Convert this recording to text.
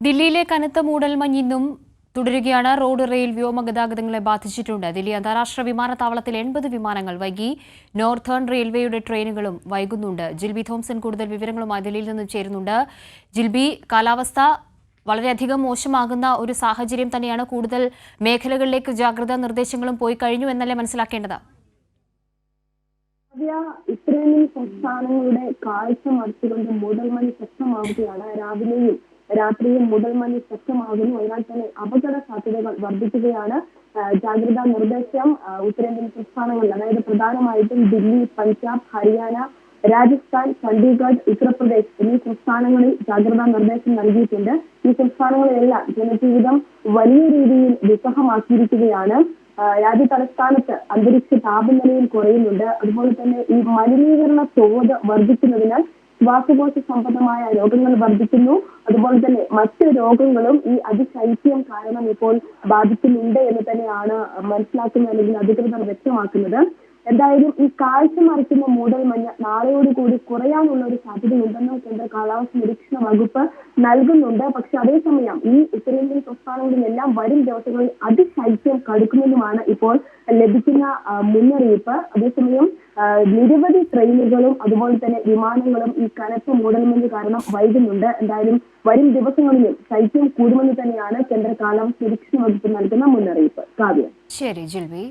ദില്ലിയിലെ കനത്ത മൂടൽമഞ്ഞ് ഇന്നും തുടരുകയാണ്. റോഡ്, റെയിൽ, വ്യോമ ഗതാഗതങ്ങളെ ബാധിച്ചിട്ടുണ്ട്. ദില്ലി അന്താരാഷ്ട്ര വിമാനത്താവളത്തിൽ 80 വിമാനങ്ങൾ വൈകി. നോർത്തേൺ റെയിൽവേയുടെ ട്രെയിനുകളും വൈകുന്നുണ്ട്. ജിൽബി തോംസൺ കൂടുതൽ വിവരങ്ങളുമായി ദില്ലിയിൽ നിന്നും ചേരുന്നുണ്ട്. ജിൽബി, കാലാവസ്ഥ വളരെയധികം മോശമാകുന്ന ഒരു സാഹചര്യം തന്നെയാണ്. കൂടുതൽ മേഖലകളിലേക്ക് ജാഗ്രതാ നിർദ്ദേശങ്ങളും പോയി കഴിഞ്ഞു എന്നല്ലേ മനസ്സിലാക്കേണ്ടത്? ഇസ്രയേലിൽ സംസ്ഥാനങ്ങളുടെ കാഴ്ച മറിച്ചുകൊണ്ട് മൂടൽമഞ്ഞ് ശക്തമാവുകയാണ്. രാവിലെയും രാത്രിയും മൂടൽമഞ്ഞ് ശക്തമാകുന്നു. അതിനാൽ തന്നെ അപകട സാധ്യതകൾ വർദ്ധിക്കുകയാണ്. ജാഗ്രതാ നിർദ്ദേശം ഉത്തരേന്ത്യൻ സംസ്ഥാനങ്ങളിൽ, അതായത് പ്രധാനമായിട്ടും ദില്ലി, പഞ്ചാബ്, ഹരിയാന, രാജസ്ഥാൻ, ചണ്ഡീഗഡ്, ഉത്തർപ്രദേശ് എന്നീ സംസ്ഥാനങ്ങളിൽ ജാഗ്രതാ നിർദ്ദേശം നൽകിയിട്ടുണ്ട്. ഈ സംസ്ഥാനങ്ങളിലെല്ലാം ജനജീവിതം വലിയ രീതിയിൽ ദുസ്സഹമാക്കിയിരിക്കുകയാണ്. രാജ്യ തലസ്ഥാനത്ത് അന്തരീക്ഷ താപനിലയും കുറയുന്നുണ്ട്. അതുപോലെ തന്നെ ഈ മലിനീകരണ തോത് വർദ്ധിക്കുന്നതിനാൽ ശ്വാസകോശ സംബന്ധമായ രോഗങ്ങൾ വർദ്ധിക്കുന്നു. അതുപോലെ തന്നെ മറ്റ് രോഗങ്ങളും ഈ അതിശൈത്യം കാരണം ഇപ്പോൾ ബാധിക്കുന്നുണ്ട് എന്ന് തന്നെയാണ് മനസ്സിലാക്കുന്നത്, അല്ലെങ്കിൽ അധികൃതർ വ്യക്തമാക്കുന്നത്. എന്തായാലും ഈ കാഴ്ച മറിക്കുന്ന മൂടൽമഞ്ഞ് നാളെയോടുകൂടി കുറയാനുള്ള ഒരു സാധ്യതയുണ്ടെന്നും കേന്ദ്ര കാലാവസ്ഥ നിരീക്ഷണ വകുപ്പ് നൽകുന്നുണ്ട്. പക്ഷെ അതേസമയം ഈ ഉത്തരേന്ത്യൻ സംസ്ഥാനങ്ങളിലെല്ലാം വരും ദിവസങ്ങളിൽ അതിശൈത്യം കടുക്കുമെന്നുമാണ് ഇപ്പോൾ ലഭിക്കുന്ന മുന്നറിയിപ്പ്. അതേസമയം നിരവധി ട്രെയിനുകളും അതുപോലെ തന്നെ വിമാനങ്ങളും ഈ കനത്ത മൂടൽമഞ്ഞ് കാരണം വൈകുന്നുണ്ട്. എന്തായാലും വരും ദിവസങ്ങളിലും ശൈത്യം കൂടുമെന്ന് തന്നെയാണ് കേന്ദ്ര കാലാവസ്ഥ നിരീക്ഷണ വകുപ്പ് നൽകുന്ന മുന്നറിയിപ്പ്. കാവ്യ. ശരി ജിൽബി.